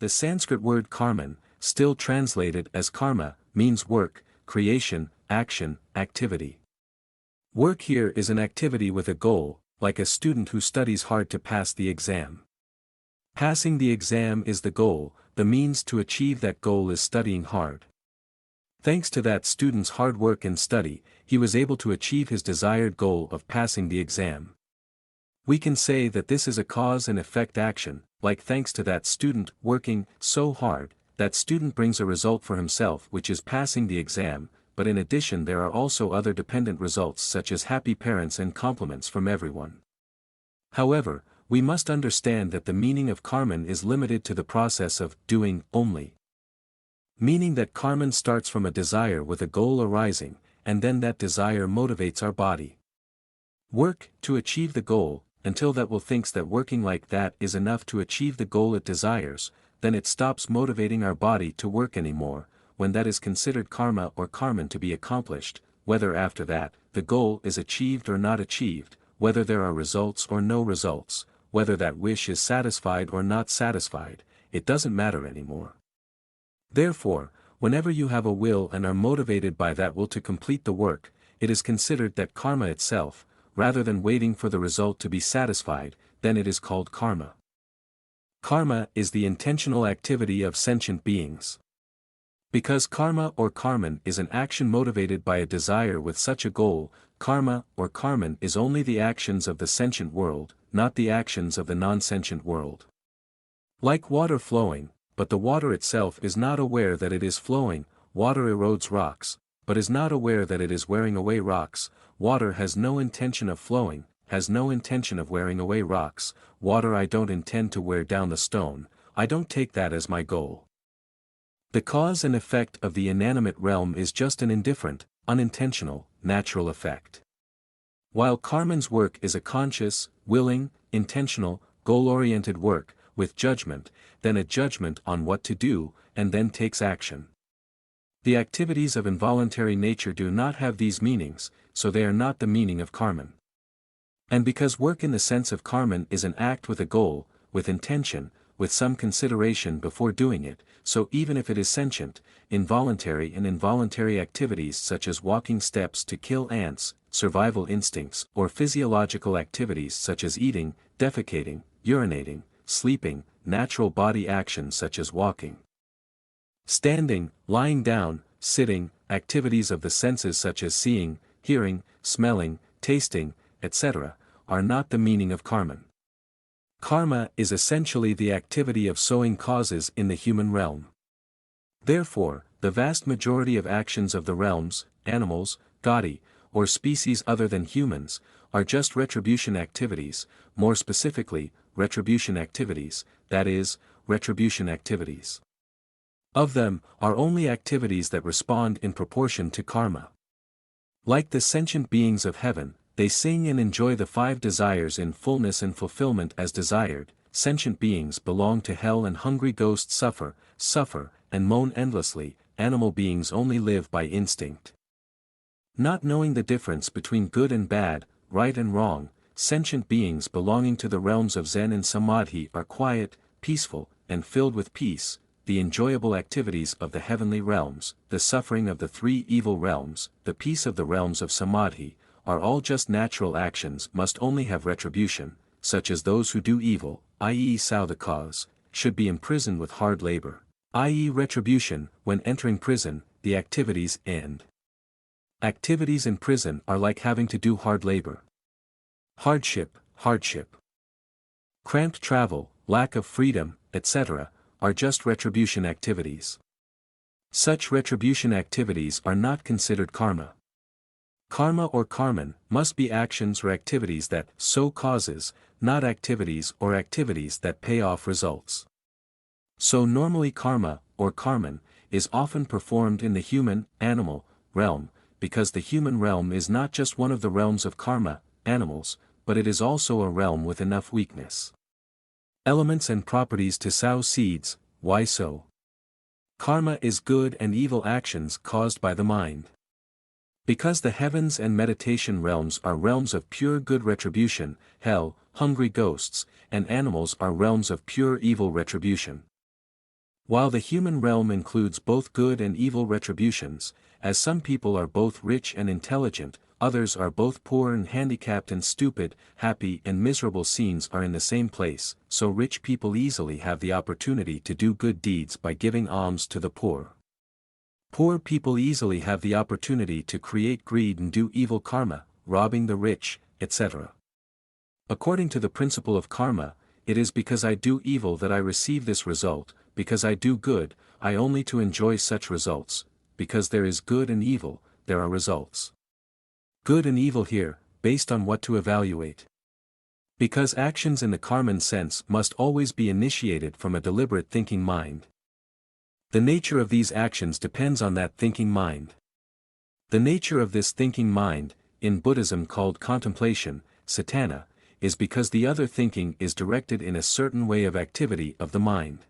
The Sanskrit word karman, still translated as karma, means work, creation, action, activity. Work here is an activity with a goal, like a student who studies hard to pass the exam. Passing the exam is the goal, the means to achieve that goal is studying hard. Thanks to that student's hard work and study, he was able to achieve his desired goal of passing the exam. We can say that this is a cause and effect action, like thanks to that student working so hard, that student brings a result for himself which is passing the exam, but in addition there are also other dependent results such as happy parents and compliments from everyone. However, we must understand that the meaning of karman is limited to the process of doing only. Meaning that karman starts from a desire with a goal arising, and then that desire motivates our body. Work, to achieve the goal, until that will thinks that working like that is enough to achieve the goal it desires, then it stops motivating our body to work anymore, when that is considered karma or karman to be accomplished, whether after that, the goal is achieved or not achieved, whether there are results or no results, whether that wish is satisfied or not satisfied, it doesn't matter anymore. Therefore, whenever you have a will and are motivated by that will to complete the work, it is considered that karma itself, rather than waiting for the result to be satisfied, then it is called karma. Karma is the intentional activity of sentient beings. Because karma or karman is an action motivated by a desire with such a goal, karma or karman is only the actions of the sentient world, not the actions of the non-sentient world. Like water flowing, but the water itself is not aware that it is flowing, water erodes rocks, but is not aware that it is wearing away rocks, water has no intention of flowing, has no intention of wearing away rocks, water I don't intend to wear down the stone, I don't take that as my goal. The cause and effect of the inanimate realm is just an indifferent, unintentional, natural effect. While karman's work is a conscious, willing, intentional, goal-oriented work, with judgment, then a judgment on what to do, and then takes action. The activities of involuntary nature do not have these meanings, so they are not the meaning of karman. And because work in the sense of karman is an act with a goal, with intention, with some consideration before doing it, so even if it is sentient, involuntary and involuntary activities such as walking steps to kill ants, survival instincts, or physiological activities such as eating, defecating, urinating, sleeping, natural body actions such as walking, standing, lying down, sitting, activities of the senses such as seeing, hearing, smelling, tasting, etc., are not the meaning of karman. Karma is essentially the activity of sowing causes in the human realm. Therefore, the vast majority of actions of the realms, animals, gadi, or species other than humans, are just retribution activities, more specifically, retribution activities, that is, retribution activities. Of them, are only activities that respond in proportion to karma. Like the sentient beings of heaven, they sing and enjoy the five desires in fullness and fulfillment as desired. Sentient beings belong to hell and hungry ghosts suffer, and moan endlessly. Animal beings only live by instinct. Not knowing the difference between good and bad, right and wrong, sentient beings belonging to the realms of Zen and Samadhi are quiet, peaceful, and filled with peace. The enjoyable activities of the heavenly realms, the suffering of the three evil realms, the peace of the realms of Samadhi, are all just natural actions must only have retribution, such as those who do evil, i.e. sow the cause, should be imprisoned with hard labor, i.e. retribution. When entering prison, the activities end. Activities in prison are like having to do hard labor. Hardship. Cramped travel, lack of freedom, etc., are just retribution activities. Such retribution activities are not considered karma. Karma or karman must be actions or activities that sow causes, not activities or activities that pay off results. So normally karma, or karman, is often performed in the human, animal, realm, because the human realm is not just one of the realms of karma, animals, but it is also a realm with enough weakness. Elements and properties to sow seeds. Why so? Karma is good and evil actions caused by the mind. Because the heavens and meditation realms are realms of pure good retribution, hell, hungry ghosts, and animals are realms of pure evil retribution. While the human realm includes both good and evil retributions, as some people are both rich and intelligent, others are both poor and handicapped, and stupid, happy and miserable scenes are in the same place, so rich people easily have the opportunity to do good deeds by giving alms to the poor. Poor people easily have the opportunity to create greed and do evil karma, robbing the rich, etc. According to the principle of karma, it is because I do evil that I receive this result, because I do good, I only to enjoy such results, because there is good and evil, there are results. Good and evil here, based on what to evaluate. Because actions in the karman sense must always be initiated from a deliberate thinking mind. The nature of these actions depends on that thinking mind. The nature of this thinking mind, in Buddhism called contemplation, satana, is because the other thinking is directed in a certain way of activity of the mind.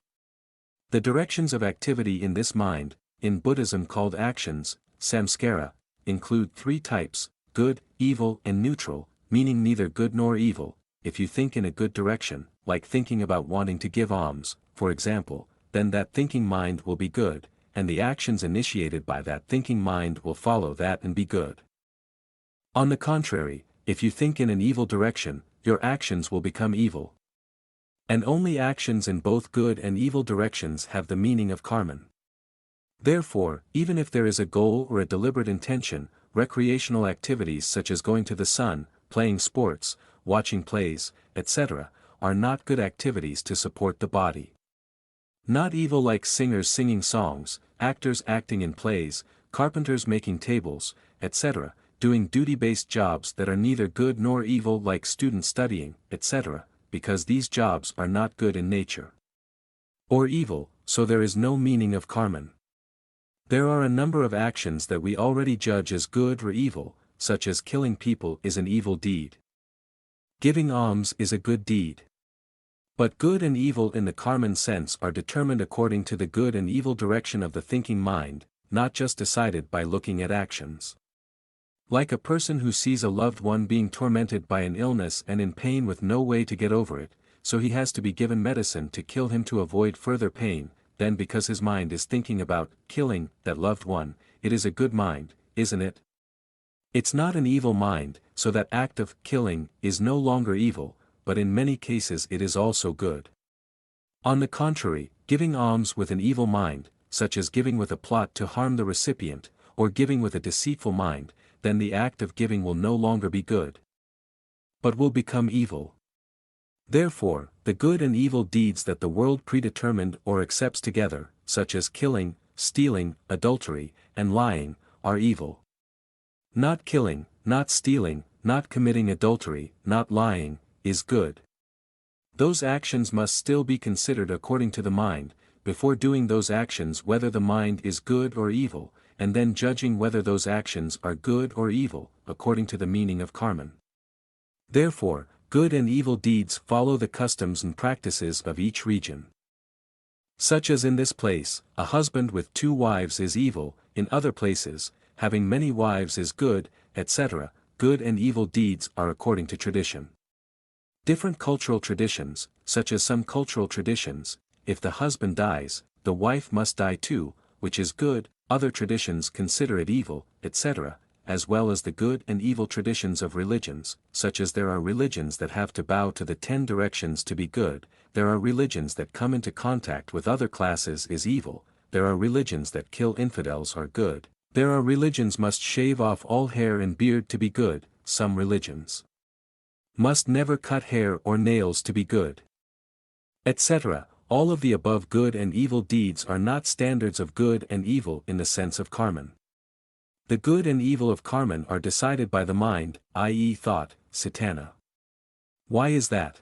The directions of activity in this mind, in Buddhism called actions, samskara, include three types: good, evil and neutral, meaning neither good nor evil. If you think in a good direction, like thinking about wanting to give alms, for example, then that thinking mind will be good, and the actions initiated by that thinking mind will follow that and be good. On the contrary, if you think in an evil direction, your actions will become evil. And only actions in both good and evil directions have the meaning of karman. Therefore, even if there is a goal or a deliberate intention, recreational activities such as going to the sun, playing sports, watching plays, etc., are not good activities to support the body. Not evil like singers singing songs, actors acting in plays, carpenters making tables, etc., doing duty-based jobs that are neither good nor evil like students studying, etc., because these jobs are not good in nature. Or evil, so there is no meaning of karman. There are a number of actions that we already judge as good or evil, such as killing people is an evil deed. Giving alms is a good deed. But good and evil in the karman sense are determined according to the good and evil direction of the thinking mind, not just decided by looking at actions. Like a person who sees a loved one being tormented by an illness and in pain with no way to get over it, so he has to be given medicine to kill him to avoid further pain, then because his mind is thinking about killing that loved one, it is a good mind, isn't it? It's not an evil mind, so that act of killing is no longer evil, but in many cases it is also good. On the contrary, giving alms with an evil mind, such as giving with a plot to harm the recipient, or giving with a deceitful mind, then the act of giving will no longer be good, but will become evil. Therefore, the good and evil deeds that the world predetermined or accepts together, such as killing, stealing, adultery, and lying, are evil. Not killing, not stealing, not committing adultery, not lying, is good. Those actions must still be considered according to the mind, before doing those actions whether the mind is good or evil, and then judging whether those actions are good or evil, according to the meaning of karman. Therefore, good and evil deeds follow the customs and practices of each region. Such as in this place, a husband with 2 wives is evil, in other places, having many wives is good, etc. Good and evil deeds are according to tradition. Different cultural traditions, such as some cultural traditions, if the husband dies, the wife must die too, which is good, other traditions consider it evil, etc., as well as the good and evil traditions of religions, such as there are religions that have to bow to the 10 directions to be good, there are religions that come into contact with other classes is evil, there are religions that kill infidels are good, there are religions must shave off all hair and beard to be good, some religions must never cut hair or nails to be good, etc. All of the above good and evil deeds are not standards of good and evil in the sense of karman. The good and evil of karman are decided by the mind, i.e. thought, satana. Why is that?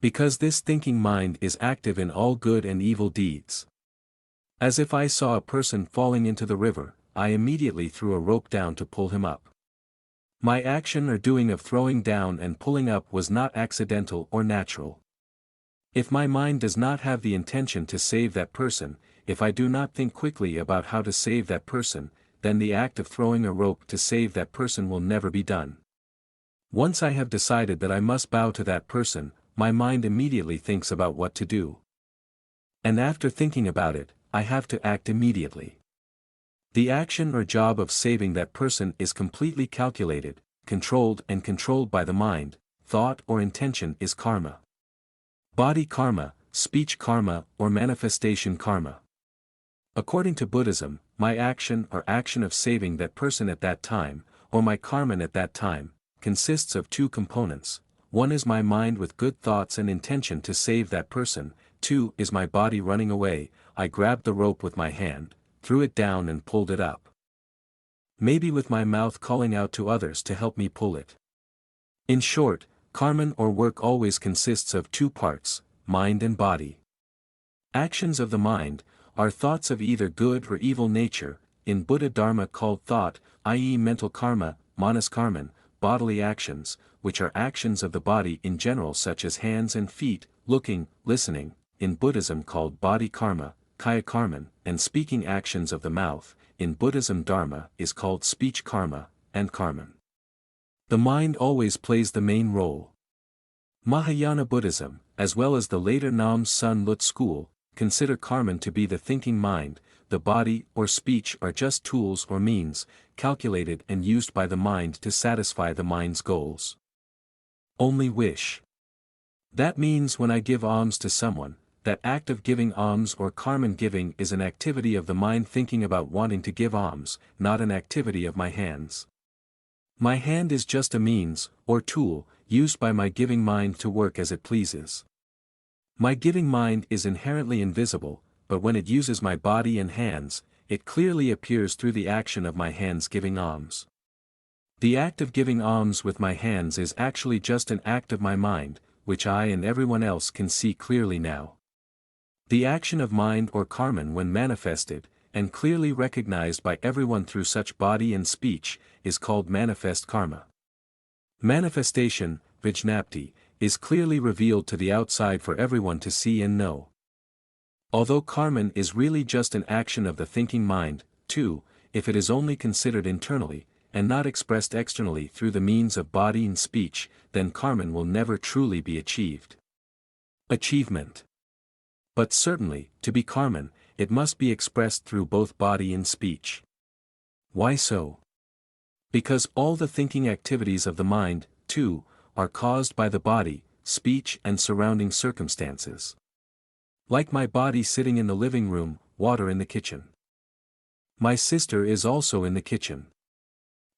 Because this thinking mind is active in all good and evil deeds. As if I saw a person falling into the river, I immediately threw a rope down to pull him up. My action or doing of throwing down and pulling up was not accidental or natural. If my mind does not have the intention to save that person, if I do not think quickly about how to save that person, then the act of throwing a rope to save that person will never be done. Once I have decided that I must bow to that person, my mind immediately thinks about what to do. And after thinking about it, I have to act immediately. The action or job of saving that person is completely calculated, controlled by the mind, thought or intention is karma. Body karma, speech karma or manifestation karma. According to Buddhism, my action or action of saving that person at that time, or my karma at that time, consists of two components. One is my mind with good thoughts and intention to save that person, two is my body running away. I grabbed the rope with my hand, threw it down and pulled it up. Maybe with my mouth calling out to others to help me pull it. In short, karma or work always consists of two parts, mind and body. Actions of the mind are thoughts of either good or evil nature, in Buddha Dharma called thought, i.e. mental karma, manas karman, bodily actions, which are actions of the body in general such as hands and feet, looking, listening, in Buddhism called body karma, kaya karman, and speaking actions of the mouth, in Buddhism Dharma is called speech karma, and karman. The mind always plays the main role. Mahayana Buddhism, as well as the later Nam Sun Lut school, consider karma to be the thinking mind. The body or speech are just tools or means, calculated and used by the mind to satisfy the mind's goals. Only wish. That means when I give alms to someone, that act of giving alms or karma giving is an activity of the mind thinking about wanting to give alms, not an activity of my hands. My hand is just a means, or tool, used by my giving mind to work as it pleases. My giving mind is inherently invisible, but when it uses my body and hands, it clearly appears through the action of my hands giving alms. The act of giving alms with my hands is actually just an act of my mind, which I and everyone else can see clearly now. The action of mind or karma when manifested, and clearly recognized by everyone through such body and speech, is called manifest karma. Manifestation, vijnapti, is clearly revealed to the outside for everyone to see and know. Although karma is really just an action of the thinking mind, too, if it is only considered internally, and not expressed externally through the means of body and speech, then karma will never truly be achieved. Achievement. But certainly, to be karma, it must be expressed through both body and speech. Why so? Because all the thinking activities of the mind, too, are caused by the body, speech and surrounding circumstances. Like my body sitting in the living room, water in the kitchen. My sister is also in the kitchen.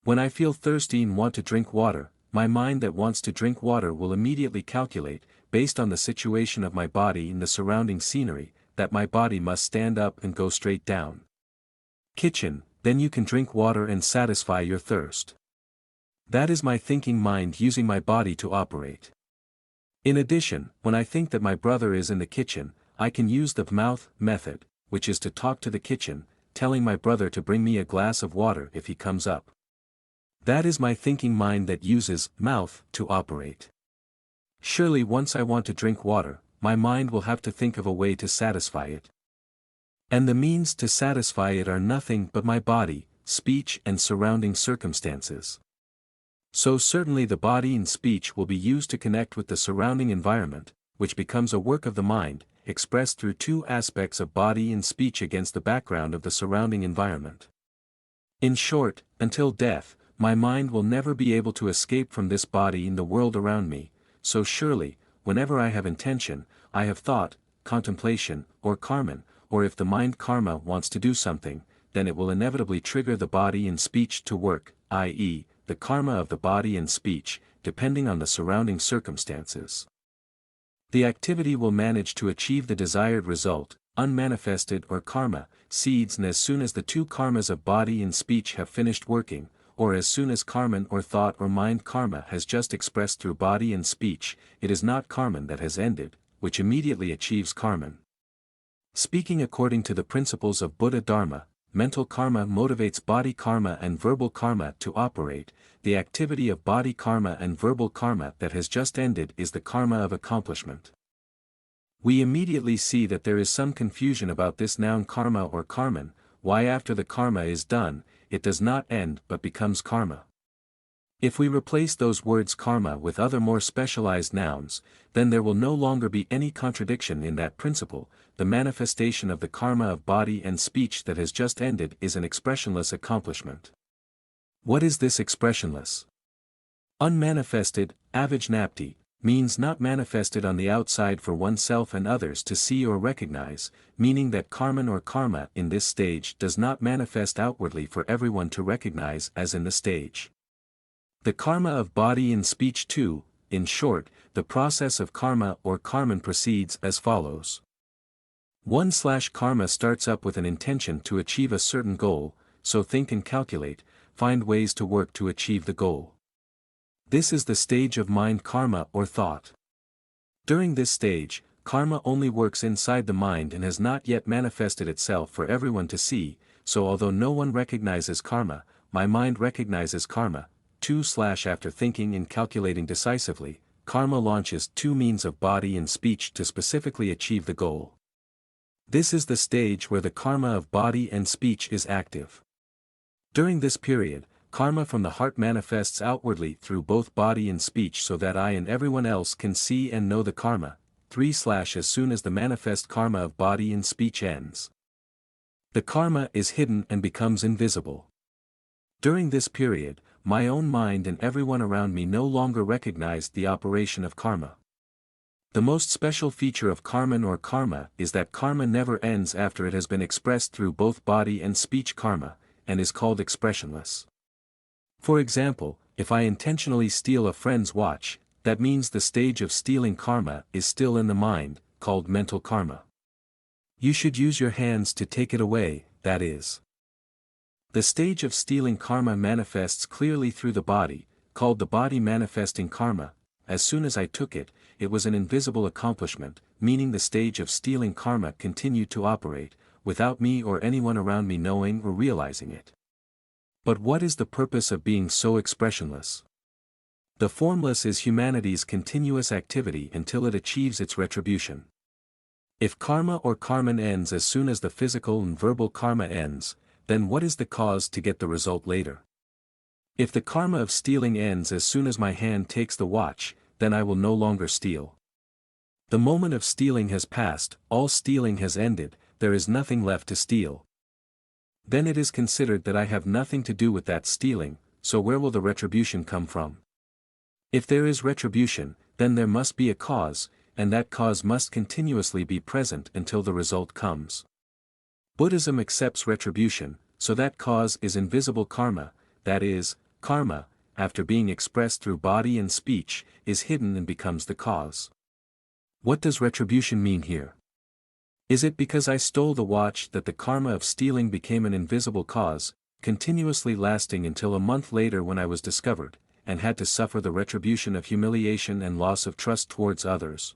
When I feel thirsty and want to drink water, my mind that wants to drink water will immediately calculate, based on the situation of my body and the surrounding scenery, that my body must stand up and go straight down. Kitchen, then you can drink water and satisfy your thirst. That is my thinking mind using my body to operate. In addition, when I think that my brother is in the kitchen, I can use the mouth method, which is to talk to the kitchen, telling my brother to bring me a glass of water if he comes up. That is my thinking mind that uses mouth to operate. Surely once I want to drink water, my mind will have to think of a way to satisfy it. And the means to satisfy it are nothing but my body, speech and surrounding circumstances. So certainly the body and speech will be used to connect with the surrounding environment, which becomes a work of the mind, expressed through two aspects of body and speech against the background of the surrounding environment. In short, until death, my mind will never be able to escape from this body in the world around me, so surely, whenever I have intention, I have thought, contemplation, or karma, or if the mind karma wants to do something, then it will inevitably trigger the body and speech to work, i.e., the karma of the body and speech, depending on the surrounding circumstances. The activity will manage to achieve the desired result, unmanifested or karma, seeds, and as soon as the two karmas of body and speech have finished working, or as soon as karma or thought or mind karma has just expressed through body and speech, it is not karma that has ended, which immediately achieves karma. Speaking according to the principles of Buddha Dharma, mental karma motivates body karma and verbal karma to operate. The activity of body karma and verbal karma that has just ended is the karma of accomplishment. We immediately see that there is some confusion about this noun karma or karman, why after the karma is done, it does not end but becomes karma. If we replace those words karma with other more specialized nouns, then there will no longer be any contradiction in that principle. The manifestation of the karma of body and speech that has just ended is an expressionless accomplishment. What is this expressionless? Unmanifested, avijnapti, means not manifested on the outside for oneself and others to see or recognize, meaning that karman or karma in this stage does not manifest outwardly for everyone to recognize as in the stage. The karma of body and speech too, in short, the process of karma or karman proceeds as follows. 1/karma starts up with an intention to achieve a certain goal, so think and calculate, find ways to work to achieve the goal. This is the stage of mind karma or thought. During this stage, karma only works inside the mind and has not yet manifested itself for everyone to see, so although no one recognizes karma, my mind recognizes karma. 2/After thinking and calculating decisively, karma launches two means of body and speech to specifically achieve the goal. This is the stage where the karma of body and speech is active. During this period, karma from the heart manifests outwardly through both body and speech so that I and everyone else can see and know the karma. 3/As soon as the manifest karma of body and speech ends, the karma is hidden and becomes invisible. During this period, my own mind and everyone around me no longer recognized the operation of karma. The most special feature of karman or karma is that karma never ends after it has been expressed through both body and speech karma, and is called expressionless. For example, if I intentionally steal a friend's watch, that means the stage of stealing karma is still in the mind, called mental karma. You should use your hands to take it away, that is. The stage of stealing karma manifests clearly through the body, called the body manifesting karma. As soon as I took it, it was an invisible accomplishment, meaning the stage of stealing karma continued to operate, without me or anyone around me knowing or realizing it. But what is the purpose of being so expressionless? The formless is humanity's continuous activity until it achieves its retribution. If karma or karman ends as soon as the physical and verbal karma ends, then what is the cause to get the result later? If the karma of stealing ends as soon as my hand takes the watch, then I will no longer steal. The moment of stealing has passed, all stealing has ended, there is nothing left to steal. Then it is considered that I have nothing to do with that stealing, so where will the retribution come from? If there is retribution, then there must be a cause, and that cause must continuously be present until the result comes. Buddhism accepts retribution, so that cause is invisible karma, that is, karma, after being expressed through body and speech, is hidden and becomes the cause. What does retribution mean here? Is it because I stole the watch that the karma of stealing became an invisible cause, continuously lasting until a month later when I was discovered, and had to suffer the retribution of humiliation and loss of trust towards others?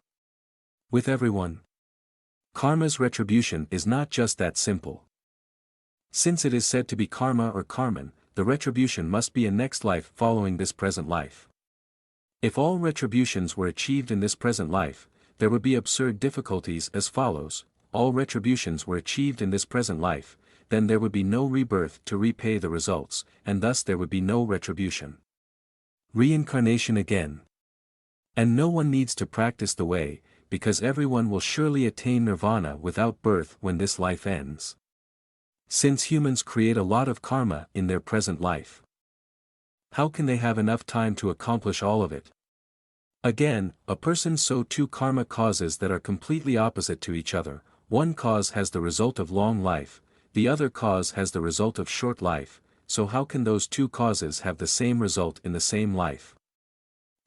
With everyone, karma's retribution is not just that simple. Since it is said to be karma or karman, the retribution must be a next life following this present life. If all retributions were achieved in this present life, there would be absurd difficulties as follows. All retributions were achieved in this present life, then there would be no rebirth to repay the results, and thus there would be no retribution. Reincarnation again. And no one needs to practice the way, because everyone will surely attain nirvana without birth when this life ends. Since humans create a lot of karma in their present life, how can they have enough time to accomplish all of it? Again, a person sow two karma causes that are completely opposite to each other. One cause has the result of long life, the other cause has the result of short life, so how can those two causes have the same result in the same life?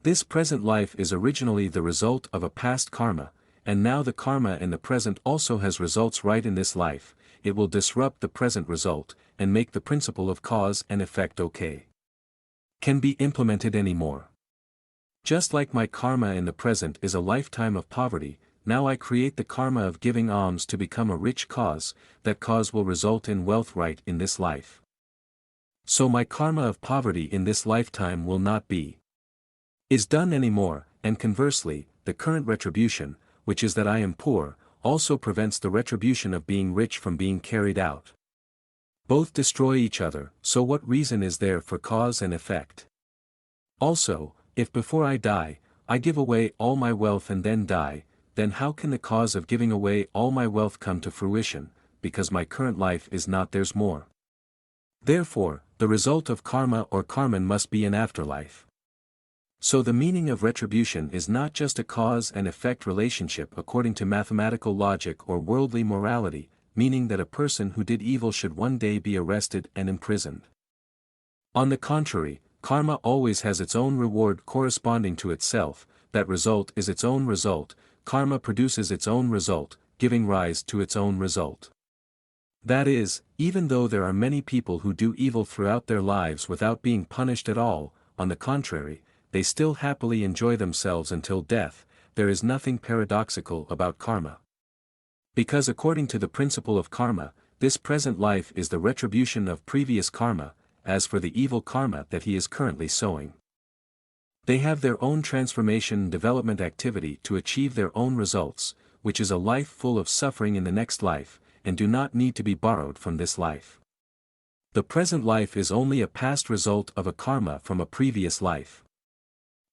This present life is originally the result of a past karma, and now the karma in the present also has results right in this life. It will disrupt the present result, and make the principle of cause and effect can be implemented anymore. Just like my karma in the present is a lifetime of poverty, now I create the karma of giving alms to become a rich cause, that cause will result in wealth right in this life. So my karma of poverty in this lifetime will not is done anymore, and conversely, the current retribution, which is that I am poor, also prevents the retribution of being rich from being carried out. Both destroy each other, so what reason is there for cause and effect? Also, if before I die, I give away all my wealth and then die, then how can the cause of giving away all my wealth come to fruition, because my current life is not theirs more? Therefore, the result of karma or karman must be an afterlife. So the meaning of retribution is not just a cause and effect relationship according to mathematical logic or worldly morality, meaning that a person who did evil should one day be arrested and imprisoned. On the contrary, karma always has its own reward corresponding to itself, that result is its own result, karma produces its own result, giving rise to its own result. That is, even though there are many people who do evil throughout their lives without being punished at all, on the contrary, they still happily enjoy themselves until death, there is nothing paradoxical about karma. Because according to the principle of karma, this present life is the retribution of previous karma, as for the evil karma that he is currently sowing. They have their own transformation and development activity to achieve their own results, which is a life full of suffering in the next life, and do not need to be borrowed from this life. The present life is only a past result of a karma from a previous life.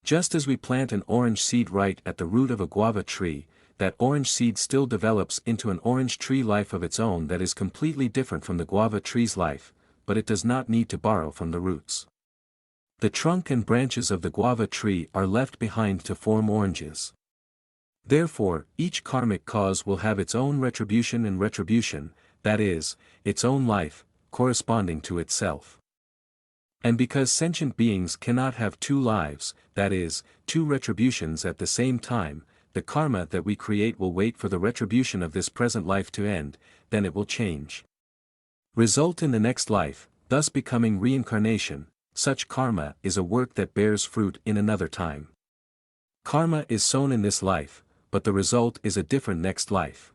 Just as we plant an orange seed right at the root of a guava tree, that orange seed still develops into an orange tree life of its own that is completely different from the guava tree's life, but it does not need to borrow from the roots. The trunk and branches of the guava tree are left behind to form oranges. Therefore, each karmic cause will have its own retribution and retribution, that is, its own life, corresponding to itself. And because sentient beings cannot have two lives, that is, two retributions at the same time, the karma that we create will wait for the retribution of this present life to end, then it will change. Result in the next life, thus becoming reincarnation. Such karma is a work that bears fruit in another time. Karma is sown in this life, but the result is a different next life.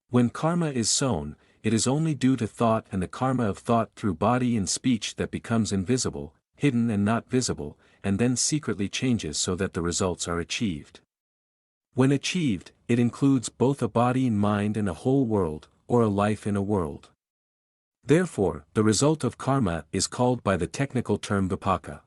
When karma is sown, it is only due to thought and the karma of thought through body and speech that becomes invisible, hidden and not visible, and then secretly changes so that the results are achieved. When achieved, it includes both a body and mind and a whole world, or a life in a world. Therefore, the result of karma is called by the technical term vipaka.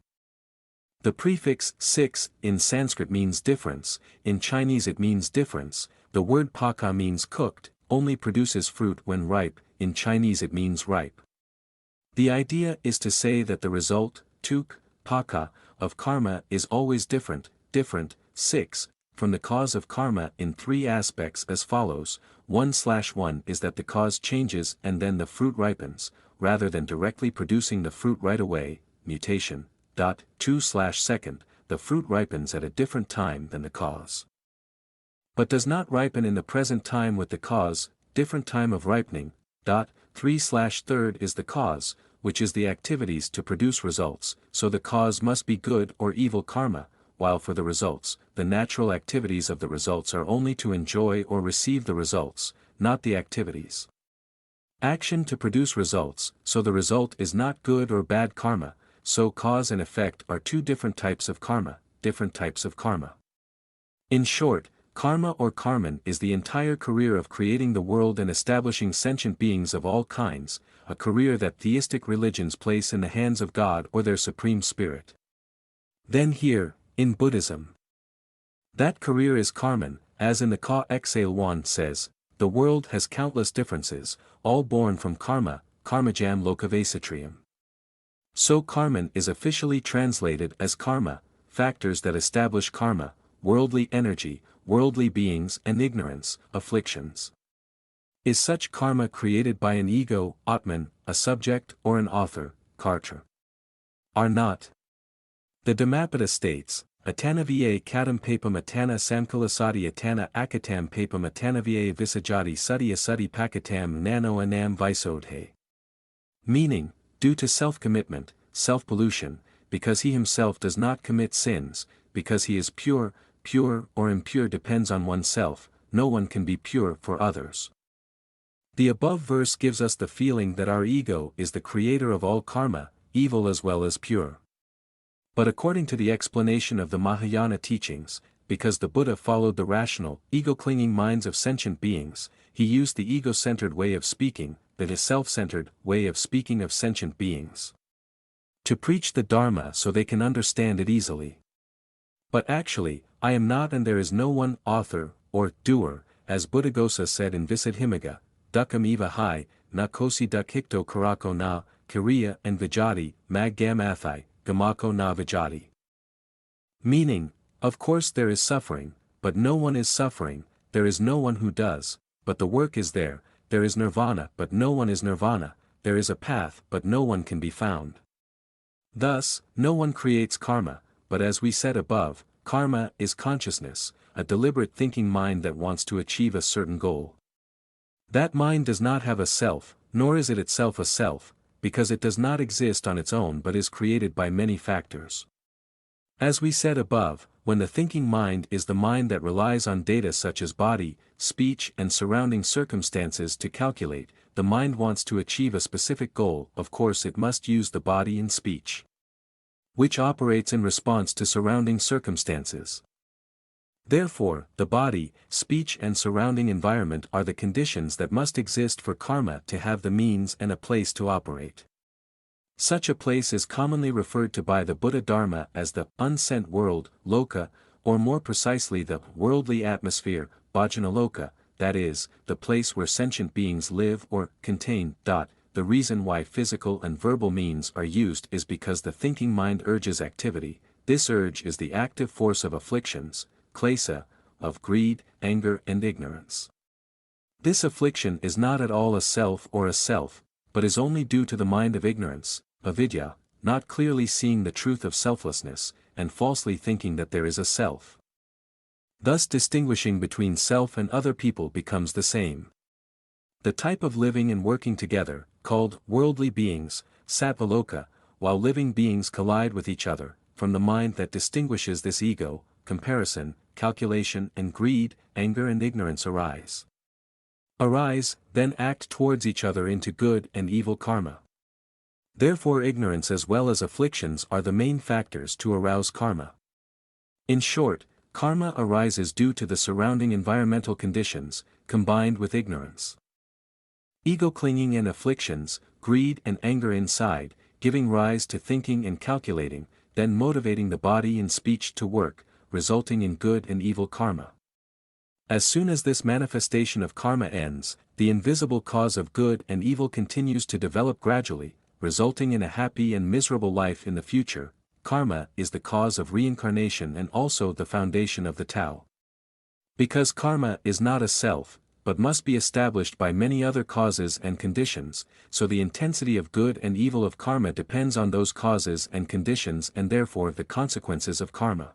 The prefix 6 in Sanskrit means difference, in Chinese it means difference, the word paka means cooked, only produces fruit when ripe, in Chinese it means ripe. The idea is to say that the result, tuk, paka, of karma is always different, 6, from the cause of karma in three aspects as follows. 1/1 is that the cause changes and then the fruit ripens, rather than directly producing the fruit right away, mutation. 2/2, the fruit ripens at a different time than the cause, but does not ripen in the present time with the cause, different time of ripening. 3/3 is the cause, which is the activities to produce results, so the cause must be good or evil karma, while for the results, the natural activities of the results are only to enjoy or receive the results, not the activities. Action to produce results, so the result is not good or bad karma, so cause and effect are two different types of karma, different types of karma. In short, karma or karman is the entire career of creating the world and establishing sentient beings of all kinds, a career that theistic religions place in the hands of God or their supreme spirit. Then here, in Buddhism, that career is karman, as in the Ka Exale Wan says, the world has countless differences, all born from karma, karmajam lokavasatriam. So karman is officially translated as karma, factors that establish karma, worldly energy, worldly beings and ignorance, afflictions. Is such karma created by an ego, Atman, a subject or an author, Kartra? Are not. The Dhammapada states, Atana va katam papam atana samkalasati atana akatam papam atana va visajati sati asati pakatam nano anam visodhe. Meaning, due to self-commitment, self-pollution, because he himself does not commit sins, because he is pure, pure or impure depends on oneself, no one can be pure for others. The above verse gives us the feeling that our ego is the creator of all karma, evil as well as pure. But according to the explanation of the Mahayana teachings, because the Buddha followed the rational, ego-clinging minds of sentient beings, he used the ego-centered way of speaking, that is self-centered way of speaking of sentient beings. to preach the Dharma so they can understand it easily. But actually, I am not, and there is no one author, or doer, as Buddhaghosa said in Visuddhimagga, Dukkam eva hi, na kosi dukkikto karako na, kiriya and vijati, mag gamathai, gamako na vijati. Meaning, of course there is suffering, but no one is suffering, there is no one who does, but the work is there is nirvana but no one is nirvana, there is a path but no one can be found. Thus, no one creates karma, but as we said above, karma is consciousness, a deliberate thinking mind that wants to achieve a certain goal. That mind does not have a self, nor is it itself a self, because it does not exist on its own but is created by many factors. As we said above, when the thinking mind is the mind that relies on data such as body, speech and surrounding circumstances to calculate, the mind wants to achieve a specific goal, of course it must use the body and speech, which operates in response to surrounding circumstances. Therefore, the body, speech and surrounding environment are the conditions that must exist for karma to have the means and a place to operate. Such a place is commonly referred to by the Buddha Dharma as the unsent world, loka, or more precisely the worldly atmosphere, bhajanaloka, that is, the place where sentient beings live or contain. The reason why physical and verbal means are used is because the thinking mind urges activity. This urge is the active force of afflictions, klesa, of greed, anger and ignorance. This affliction is not at all a self or a self, but is only due to the mind of ignorance, avidya, not clearly seeing the truth of selflessness, and falsely thinking that there is a self. Thus distinguishing between self and other people becomes the same. The type of living and working together, called worldly beings, sattvaloka, while living beings collide with each other, from the mind that distinguishes this ego, comparison, calculation and greed, anger and ignorance arise, then act towards each other into good and evil karma. Therefore ignorance as well as afflictions are the main factors to arouse karma. In short, karma arises due to the surrounding environmental conditions, combined with ignorance. Ego clinging and afflictions, greed and anger inside, giving rise to thinking and calculating, then motivating the body and speech to work, resulting in good and evil karma. As soon as this manifestation of karma ends, the invisible cause of good and evil continues to develop gradually, resulting in a happy and miserable life in the future. Karma is the cause of reincarnation and also the foundation of the Tao. Because karma is not a self, but must be established by many other causes and conditions, so the intensity of good and evil of karma depends on those causes and conditions and therefore the consequences of karma.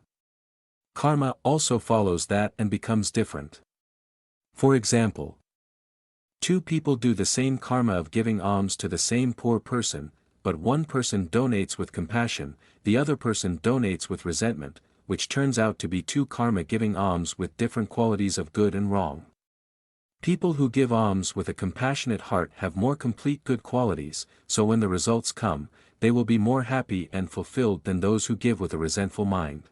Karma also follows that and becomes different. For example, two people do the same karma of giving alms to the same poor person, but one person donates with compassion, the other person donates with resentment, which turns out to be two karma giving alms with different qualities of good and wrong. People who give alms with a compassionate heart have more complete good qualities, so when the results come, they will be more happy and fulfilled than those who give with a resentful mind.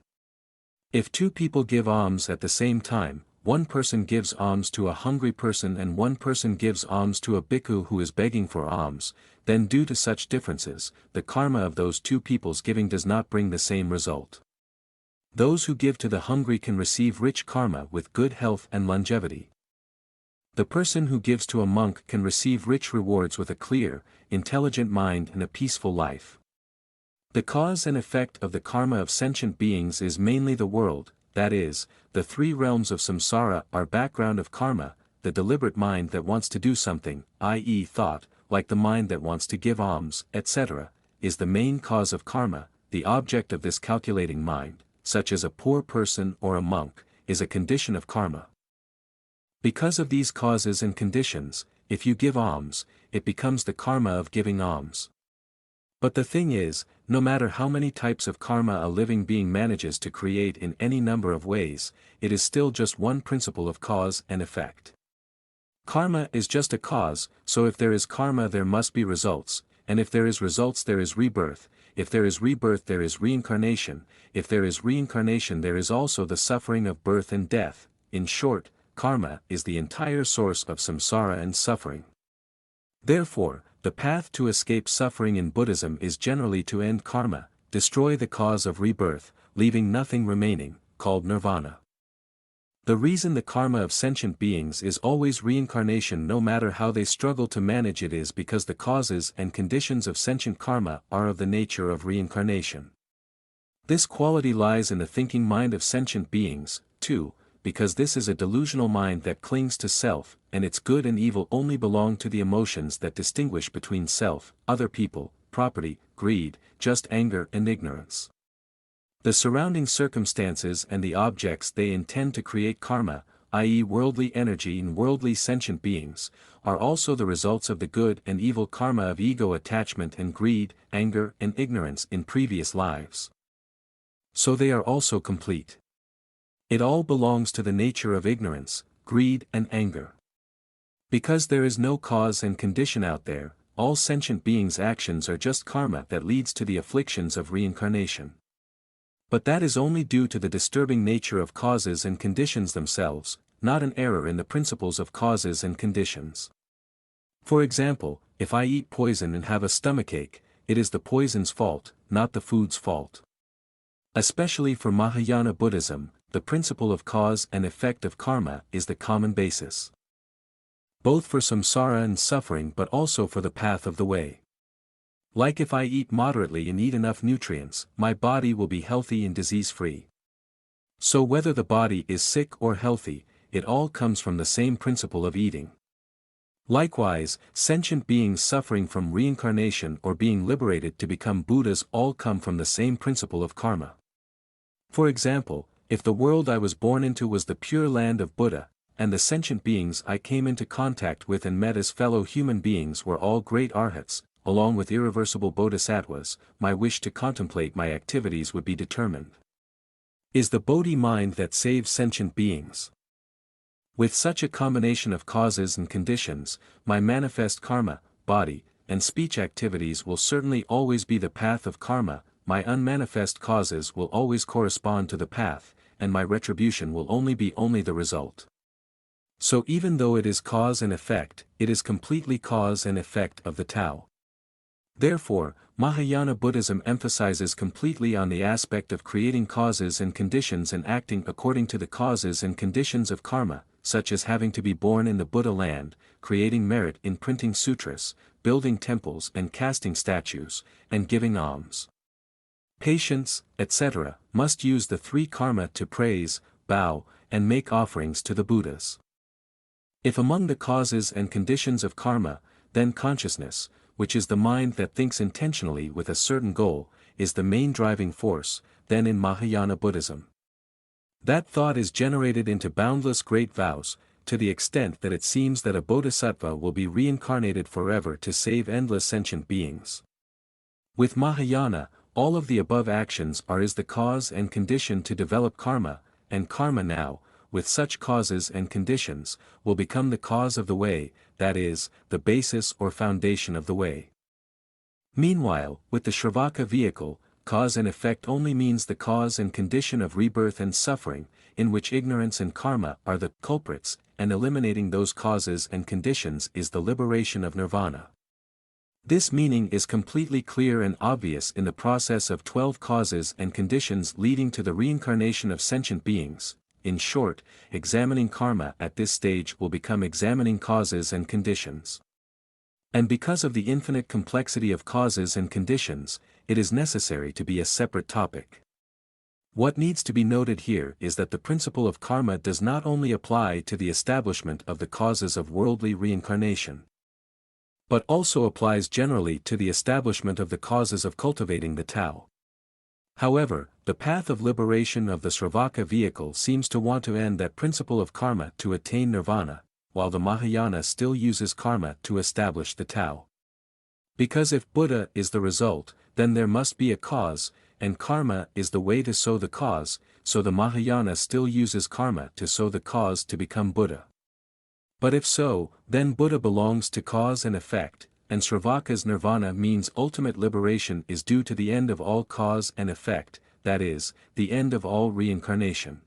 If two people give alms at the same time, one person gives alms to a hungry person and one person gives alms to a bhikkhu who is begging for alms, then due to such differences, the karma of those two people's giving does not bring the same result. Those who give to the hungry can receive rich karma with good health and longevity. The person who gives to a monk can receive rich rewards with a clear, intelligent mind and a peaceful life. The cause and effect of the karma of sentient beings is mainly the world, that is, the three realms of samsara are background of karma. The deliberate mind that wants to do something, i.e. thought, like the mind that wants to give alms, etc., is the main cause of karma. The object of this calculating mind, such as a poor person or a monk, is a condition of karma. Because of these causes and conditions, if you give alms, it becomes the karma of giving alms. But the thing is, no matter how many types of karma a living being manages to create in any number of ways, it is still just one principle of cause and effect. Karma is just a cause, so if there is karma there must be results, and if there is results there is rebirth, if there is rebirth there is reincarnation, if there is reincarnation there is also the suffering of birth and death. In short, karma is the entire source of samsara and suffering. Therefore, the path to escape suffering in Buddhism is generally to end karma, destroy the cause of rebirth, leaving nothing remaining, called nirvana. The reason the karma of sentient beings is always reincarnation no matter how they struggle to manage it is because the causes and conditions of sentient karma are of the nature of reincarnation. This quality lies in the thinking mind of sentient beings, too, because this is a delusional mind that clings to self, and its good and evil only belong to the emotions that distinguish between self, other people, property, greed, just anger and ignorance. The surrounding circumstances and the objects they intend to create karma, i.e. worldly energy in worldly sentient beings, are also the results of the good and evil karma of ego attachment and greed, anger and ignorance in previous lives. So they are also complete. It all belongs to the nature of ignorance, greed and anger. Because there is no cause and condition out there, all sentient beings' actions are just karma that leads to the afflictions of reincarnation. But that is only due to the disturbing nature of causes and conditions themselves, not an error in the principles of causes and conditions. For example, if I eat poison and have a stomachache, it is the poison's fault, not the food's fault. Especially for Mahayana Buddhism, the principle of cause and effect of karma is the common basis. Both for samsara and suffering but also for the path of the way. Like if I eat moderately and eat enough nutrients, my body will be healthy and disease-free. So whether the body is sick or healthy, it all comes from the same principle of eating. Likewise, sentient beings suffering from reincarnation or being liberated to become Buddhas all come from the same principle of karma. For example, if the world I was born into was the pure land of Buddha, and the sentient beings I came into contact with and met as fellow human beings were all great arhats, along with irreversible bodhisattvas, my wish to contemplate my activities would be determined. Is the Bodhi mind that saves sentient beings? With such a combination of causes and conditions, my manifest karma, body, and speech activities will certainly always be the path of karma, my unmanifest causes will always correspond to the path, and my retribution will only be the result. So even though it is cause and effect, it is completely cause and effect of the Tao. Therefore, Mahayana Buddhism emphasizes completely on the aspect of creating causes and conditions and acting according to the causes and conditions of karma, such as having to be born in the Buddha land, creating merit in printing sutras, building temples and casting statues, and giving alms. Patients, etc., must use the three karma to praise, bow, and make offerings to the Buddhas. If among the causes and conditions of karma, then consciousness, which is the mind that thinks intentionally with a certain goal, is the main driving force, then in Mahayana Buddhism. That thought is generated into boundless great vows, to the extent that it seems that a bodhisattva will be reincarnated forever to save endless sentient beings. With Mahayana, all of the above actions are the cause and condition to develop karma, and karma now, with such causes and conditions, will become the cause of the way, that is, the basis or foundation of the way. Meanwhile, with the Shravaka vehicle, cause and effect only means the cause and condition of rebirth and suffering, in which ignorance and karma are the culprits, and eliminating those causes and conditions is the liberation of nirvana. This meaning is completely clear and obvious in the process of 12 causes and conditions leading to the reincarnation of sentient beings. In short, examining karma at this stage will become examining causes and conditions. And because of the infinite complexity of causes and conditions, it is necessary to be a separate topic. What needs to be noted here is that the principle of karma does not only apply to the establishment of the causes of worldly reincarnation, but also applies generally to the establishment of the causes of cultivating the Tao. However, the path of liberation of the Sravaka vehicle seems to want to end that principle of karma to attain nirvana, while the Mahayana still uses karma to establish the Tao. Because if Buddha is the result, then there must be a cause, and karma is the way to sow the cause, so the Mahayana still uses karma to sow the cause to become Buddha. But if so, then Buddha belongs to cause and effect, and Sravaka's nirvana means ultimate liberation is due to the end of all cause and effect, that is, the end of all reincarnation.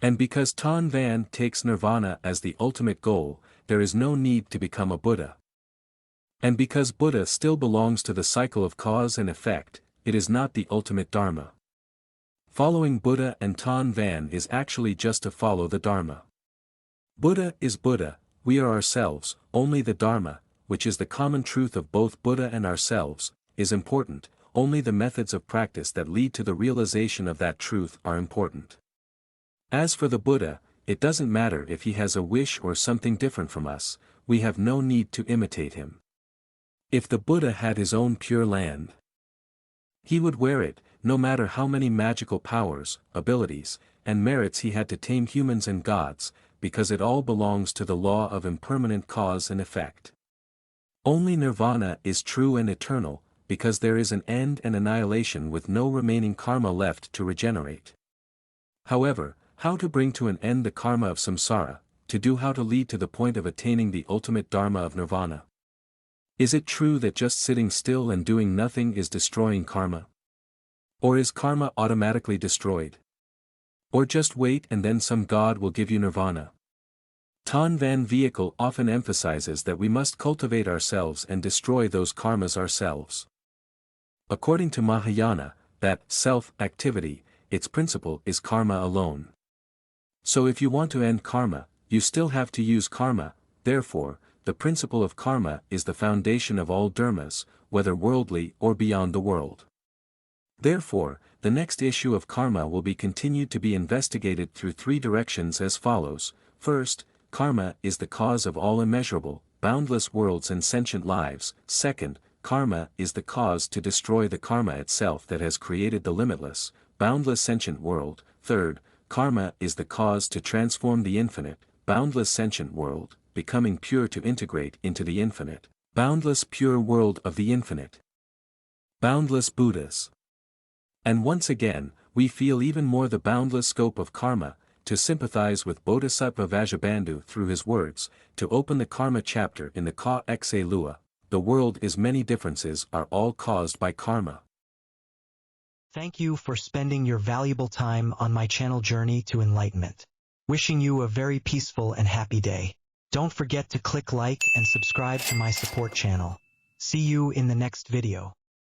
And because Tan Van takes nirvana as the ultimate goal, there is no need to become a Buddha. And because Buddha still belongs to the cycle of cause and effect, it is not the ultimate Dharma. Following Buddha and Tan Van is actually just to follow the Dharma. Buddha is Buddha, we are ourselves, only the Dharma, which is the common truth of both Buddha and ourselves, is important, only the methods of practice that lead to the realization of that truth are important. As for the Buddha, it doesn't matter if he has a wish or something different from us, we have no need to imitate him. If the Buddha had his own pure land, he would wear it, no matter how many magical powers, abilities, and merits he had to tame humans and gods, because it all belongs to the law of impermanent cause and effect. Only nirvana is true and eternal, because there is an end and annihilation with no remaining karma left to regenerate. However, how to bring to an end the karma of samsara, to do how to lead to the point of attaining the ultimate dharma of nirvana? Is it true that just sitting still and doing nothing is destroying karma? Or is karma automatically destroyed? Or just wait and then some god will give you nirvana? Tan Van Vehicle often emphasizes that we must cultivate ourselves and destroy those karmas ourselves. According to Mahayana, that self-activity, its principle is karma alone. So if you want to end karma, you still have to use karma, therefore, the principle of karma is the foundation of all dharmas, whether worldly or beyond the world. Therefore, the next issue of karma will be continued to be investigated through three directions as follows. First, karma is the cause of all immeasurable, boundless worlds and sentient lives. Second, karma is the cause to destroy the karma itself that has created the limitless, boundless sentient world. Third, karma is the cause to transform the infinite, boundless sentient world, becoming pure to integrate into the infinite, boundless pure world of the infinite. Boundless Buddhas. And once again, we feel even more the boundless scope of karma, to sympathize with Bodhisattva Vajrabandhu through his words, to open the karma chapter in the Ka Xe Lua, the world is many differences are all caused by karma. Thank you for spending your valuable time on my channel journey to enlightenment. Wishing you a very peaceful and happy day. Don't forget to click like and subscribe to my support channel. See you in the next video.